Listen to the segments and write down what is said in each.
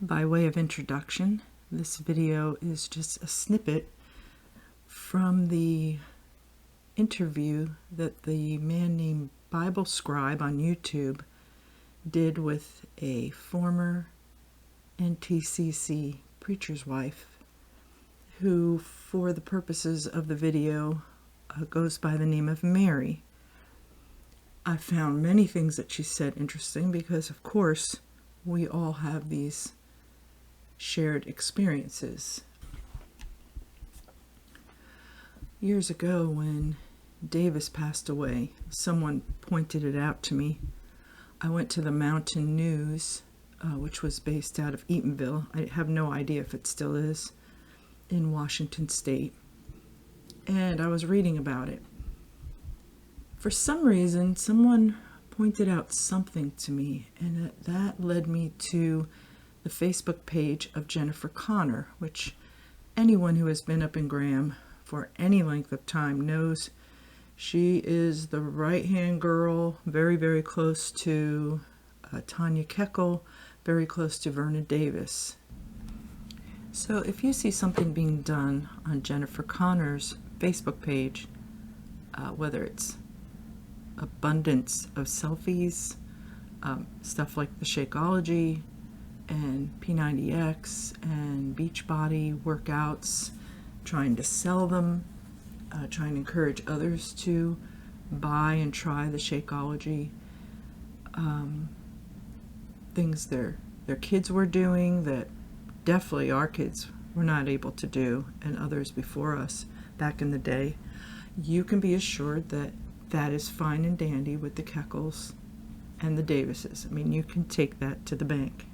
By way of introduction, this video is just a snippet from the interview that the man named Bible Scribe on YouTube did with a former NTCC preacher's wife who, for the purposes of the video, goes by the name of Mary. I found many things that she said interesting because, of course, we all have these shared experiences. Years ago, when Davis passed away, someone pointed it out to me. I went to the Mountain News, which was based out of Eatonville. I have no idea if it still is, in Washington State. And I was reading about it. For some reason, someone pointed out something to me, and that led me to the Facebook page of Jennifer Connor, which anyone who has been up in Graham for any length of time knows she is the right-hand girl, very, very close to Tanya Keckle, very close to Verna Davis. So if you see something being done on Jennifer Connor's Facebook page, whether it's abundance of selfies, stuff like the Shakeology and P90X and Beachbody workouts, trying to sell them, trying to encourage others to buy and try the Shakeology, things their kids were doing that definitely our kids were not able to do, and others before us back in the day. You can be assured that that is fine and dandy with the Keckles and the Davises. I mean, you can take that to the bank.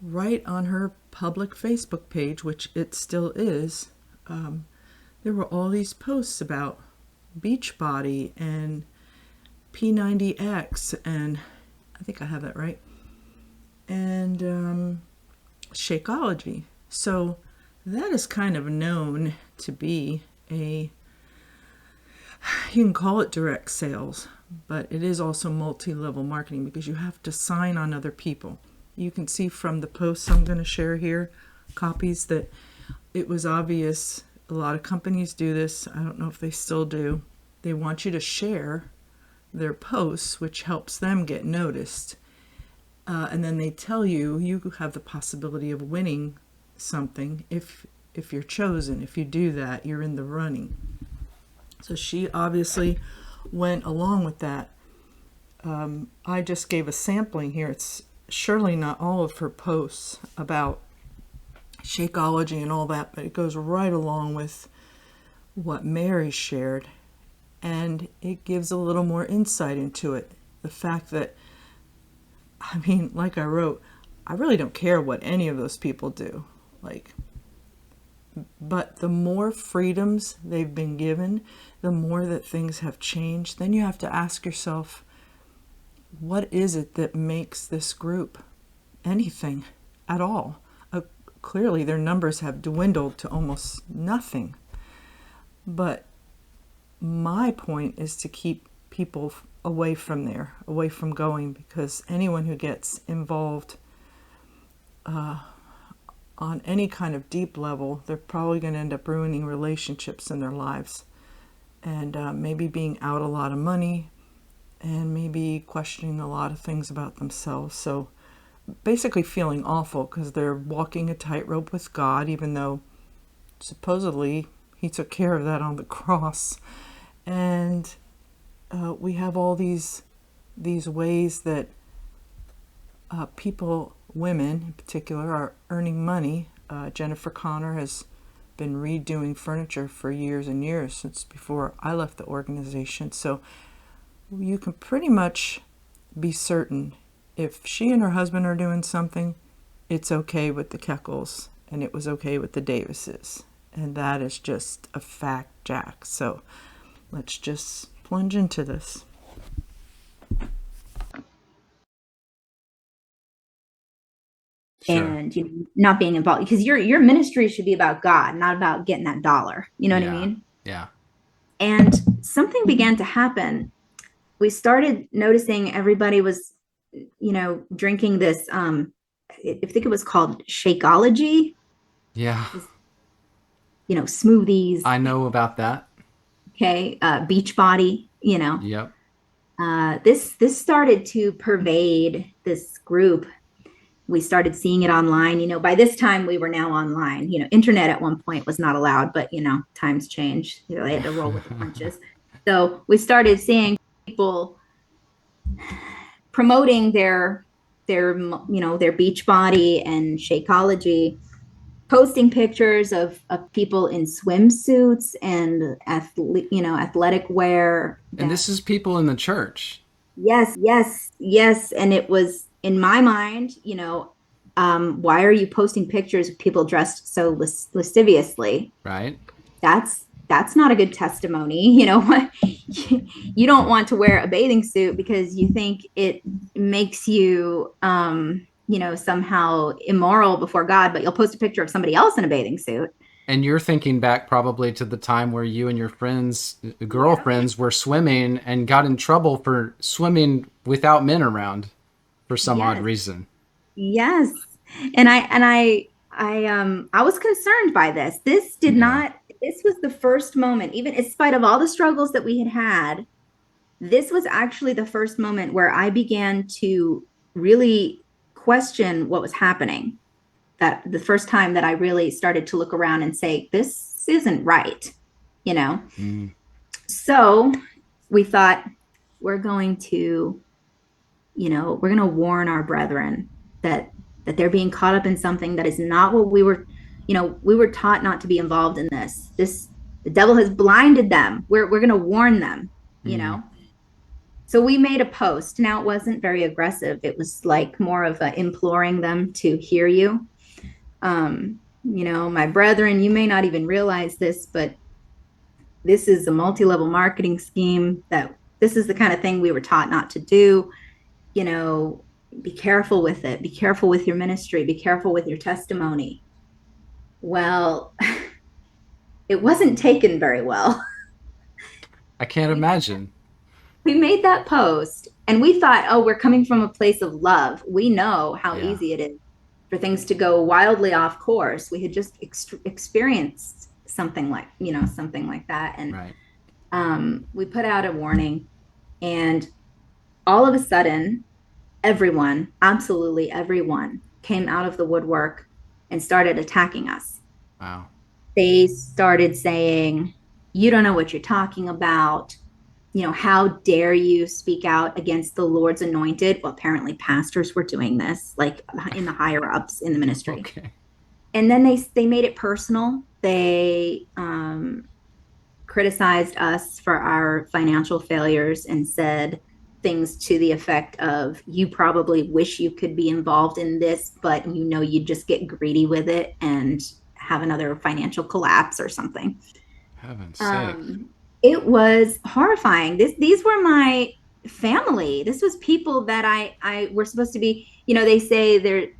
Right on her public Facebook page, which it still is, there were all these posts about Beachbody and P90X, and I think I have that right, and Shakeology. So that is kind of known to be you can call it direct sales, but it is also multi-level marketing because you have to sign on other people. You can see from the posts I'm going to share here, copies, that it was obvious. A lot of companies do this. I don't know if they still do. They want you to share their posts, which helps them get noticed. And then they tell you you have the possibility of winning something if you're chosen. If you do that, you're in the running. So she obviously went along with that. I just gave a sampling here. It's surely not all of her posts about Shakeology and all that, but it goes right along with what Mary shared, and it gives a little more insight into it. The fact that, I mean, like I wrote, I really don't care what any of those people do, but the more freedoms they've been given, the more that things have changed. Then you have to ask yourself, what is it that makes this group anything at all? Clearly their numbers have dwindled to almost nothing. But my point is to keep people away from there, away from going, because anyone who gets involved on any kind of deep level, they're probably going to end up ruining relationships in their lives, and maybe being out a lot of money, and maybe questioning a lot of things about themselves. So basically feeling awful because they're walking a tightrope with God, even though supposedly he took care of that on the cross. And we have all these ways that people, women in particular, are earning money. Jennifer Connor has been redoing furniture for years and years, since before I left the organization. So you can pretty much be certain if she and her husband are doing something, it's okay with the Keckles, and it was okay with the Davises. And that is just a fact, Jack. So let's just plunge into this. Sure. And not being involved, because your ministry should be about God, not about getting that dollar. You know what I mean? Yeah. And something began to happen. We started noticing everybody was drinking this, I think it was called Shakeology, Yeah, this, smoothies, I know about that. okay, beach body, Yep. this started to pervade this group. We started seeing it online. By this time we were now online. Internet at one point was not allowed, but times changed. They had to roll with the punches. So we started seeing people promoting their beach body and Shakeology, posting pictures of people in swimsuits and athletic wear. And That this is people in the church, Yes, yes, yes. And it was in my mind, why are you posting pictures of people dressed so lasciviously? right? That's not a good testimony. What? You don't want to wear a bathing suit because you think it makes you somehow immoral before God, but you'll post a picture of somebody else in a bathing suit. And you're thinking back probably to the time where you and your friends, Yeah. girlfriends, were swimming and got in trouble for swimming without men around for some odd Yes. reason. Yes. And I was concerned by this. Yeah. This was the first moment, even in spite of all the struggles that we had had, this was actually the first moment where I began to really question what was happening. That the first time that I really started to look around and say, this isn't right, you know? Mm. So we thought we're going to we're going to warn our brethren that they're being caught up in something that is not what we were taught not to be involved in this. The devil has blinded them. We're going to warn them, you Mm. know. So we made a post. Now it wasn't very aggressive. It was like more of a imploring them to hear you. My brethren, you may not even realize this, but this is a multi-level marketing scheme. That this is the kind of thing we were taught not to do. you know, be careful with it. Be careful with your ministry. Be careful with your testimony. Well, it wasn't taken very well. I can't We made, imagine. we made that post and we thought, oh, we're coming from a place of love. We know how Yeah. easy it is for things to go wildly off course. We had just experienced something like that. And Right. we put out a warning, and all of a sudden, everyone, absolutely everyone, came out of the woodwork and started attacking us. Wow. They started saying, you don't know what you're talking about. How dare you speak out against the Lord's anointed? Well, apparently pastors were doing this, like in the higher ups in the ministry. Okay. And then they made it personal. They criticized us for our financial failures and said things to the effect of, you probably wish you could be involved in this, but you just get greedy with it and have another financial collapse or something. Heaven's sake. um it was horrifying. These were my family. This was people that I were supposed to be, they say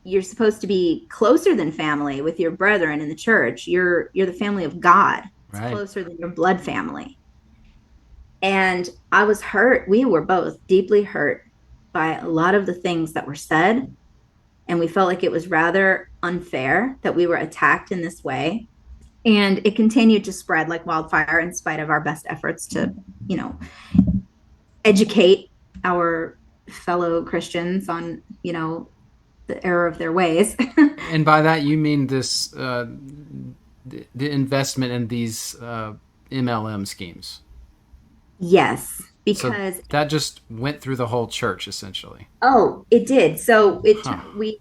you're supposed to be closer than family with your brethren in the church. You're the family of God. It's Right. closer than your blood family. And I was hurt. We were both deeply hurt by a lot of the things that were said. And we felt like it was rather unfair that we were attacked in this way. And it continued to spread like wildfire in spite of our best efforts to, you know, educate our fellow Christians on, the error of their ways. And by that you mean this the investment in these MLM schemes. Yes, So because that just went through the whole church essentially. oh, it did. So it Huh. we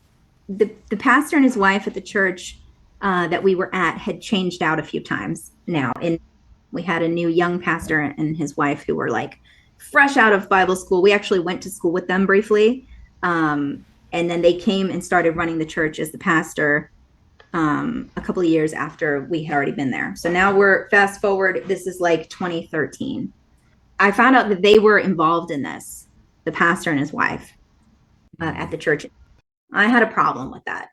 the pastor and his wife at the church that we were at had changed out a few times now, and we had a new young pastor and his wife who were like fresh out of Bible school. We actually went to school with them briefly, and then they came and started running the church as the pastor a couple of years after we had already been there. So now we're fast forward. This is like 2013. I found out that they were involved in this, the pastor and his wife at the church. I had a problem with that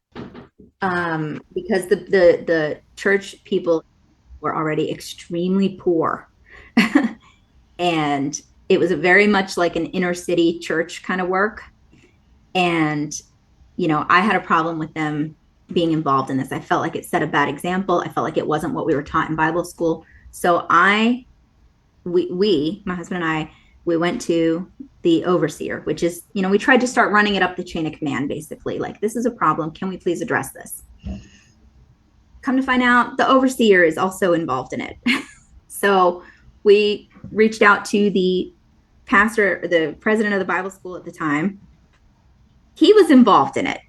because the church people were already extremely poor, and it was very much like an inner city church kind of work. And, I had a problem with them being involved in this. I felt like it set a bad example. I felt like it wasn't what we were taught in Bible school. So my husband and I, we went to the overseer, which is, we tried to start running it up the chain of command, basically. Like, this is a problem. Can we please address this? Come to find out, the overseer is also involved in it. So we reached out to the pastor, the president of the Bible school at the time. He was involved in it.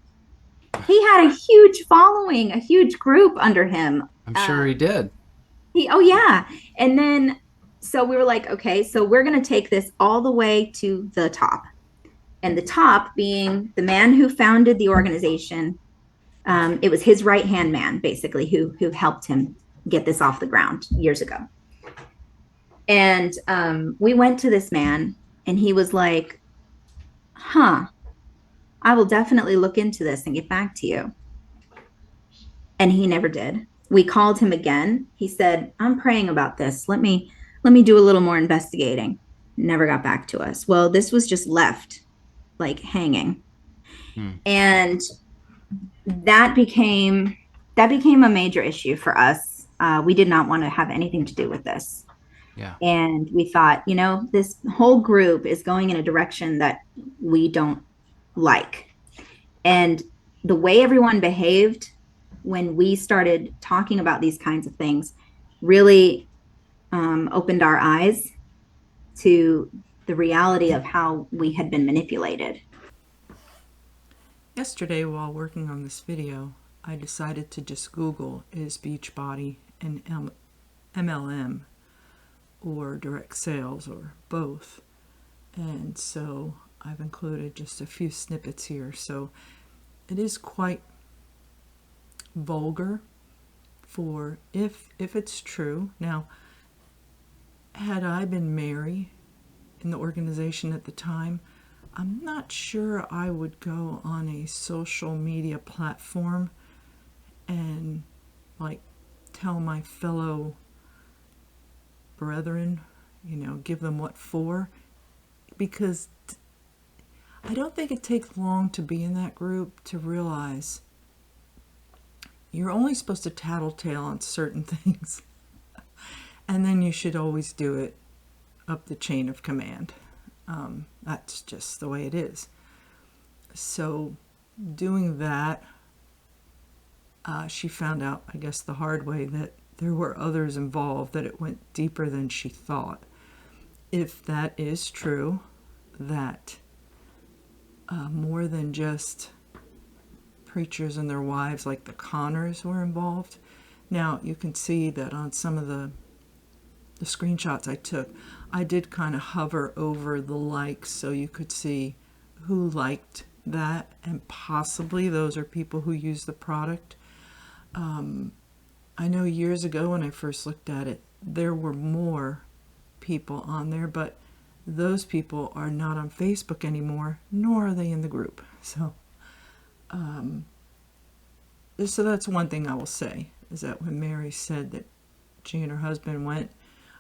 He had a huge following, a huge group under him. I'm sure he did. Oh yeah. And then, so we were like, okay, so we're going to take this all the way to the top. And the top being the man who founded the organization. It was his right-hand man, basically, who helped him get this off the ground years ago. And we went to this man, and he was like, I will definitely look into this and get back to you. And he never did. We called him again. He said, I'm praying about this. Let me do a little more investigating. Never got back to us. Well, this was just left, like, hanging. And that became a major issue for us. We did not want to have anything to do with this. Yeah. And we thought, this whole group is going in a direction that we don't like. And the way everyone behaved when we started talking about these kinds of things really opened our eyes to the reality of how we had been manipulated. Yesterday, while working on this video, I decided to just Google is Beachbody and MLM or direct sales or both. And so I've included just a few snippets here. So it is quite vulgar for if it's true. Now, had I been Mary in the organization at the time, I'm not sure I would go on a social media platform and like tell my fellow brethren, give them what for, because I don't think it takes long to be in that group to realize you're only supposed to tattletale on certain things, and then you should always do it up the chain of command. That's just the way it is. So doing that, she found out, I guess the hard way, that there were others involved, that it went deeper than she thought. If that is true, that more than just preachers and their wives, like the Connors, were involved. Now, you can see that on some of the screenshots I took, I did kind of hover over the likes so you could see who liked that, and possibly those are people who use the product. I know years ago when I first looked at it, there were more people on there, but those people are not on Facebook anymore, nor are they in the group. So that's one thing I will say, is that when Mary said that she and her husband went,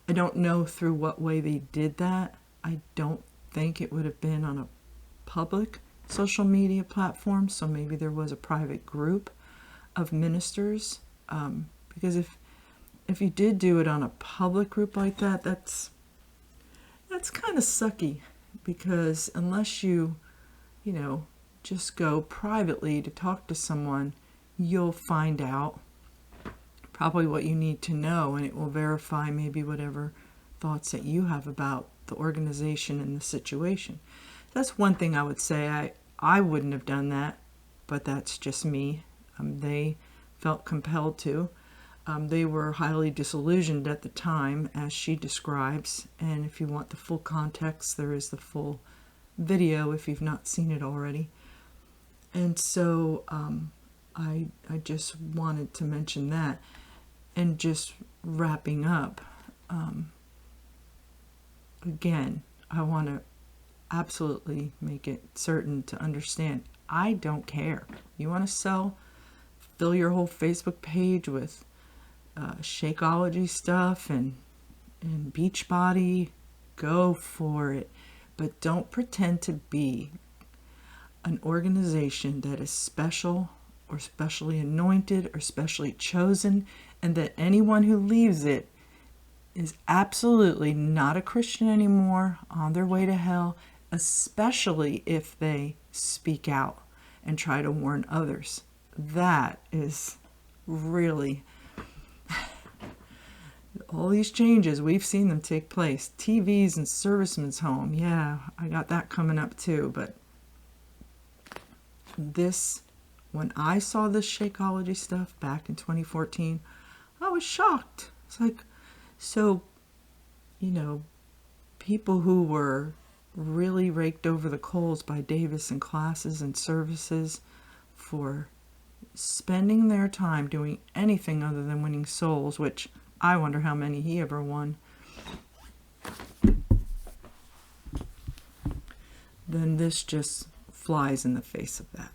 I don't know through what way they did that. I don't think it would have been on a public social media platform, so maybe there was a private group of ministers, because if you did do it on a public group like that, that's kind of sucky, because unless you just go privately to talk to someone, you'll find out probably what you need to know, and it will verify maybe whatever thoughts that you have about the organization and the situation. That's one thing I would say. I wouldn't have done that, but that's just me. They felt compelled to. They were highly disillusioned at the time, as she describes, and if you want the full context, there is the full video if you've not seen it already. And so I just wanted to mention that. And just wrapping up, again, I want to absolutely make it certain to understand, I don't care. You want to fill your whole Facebook page with Shakeology stuff and Beachbody, go for it. But don't pretend to be an organization that is special or specially anointed or specially chosen, and that anyone who leaves it is absolutely not a Christian anymore, on their way to hell, especially if they speak out and try to warn others. That is really, all these changes, we've seen them take place. TVs and servicemen's home, yeah, I got that coming up too. But this, when I saw this Shakeology stuff back in 2014, I was shocked. It's like, so, people who were really raked over the coals by Davis in classes and services for spending their time doing anything other than winning souls, which I wonder how many he ever won, then this just flies in the face of that.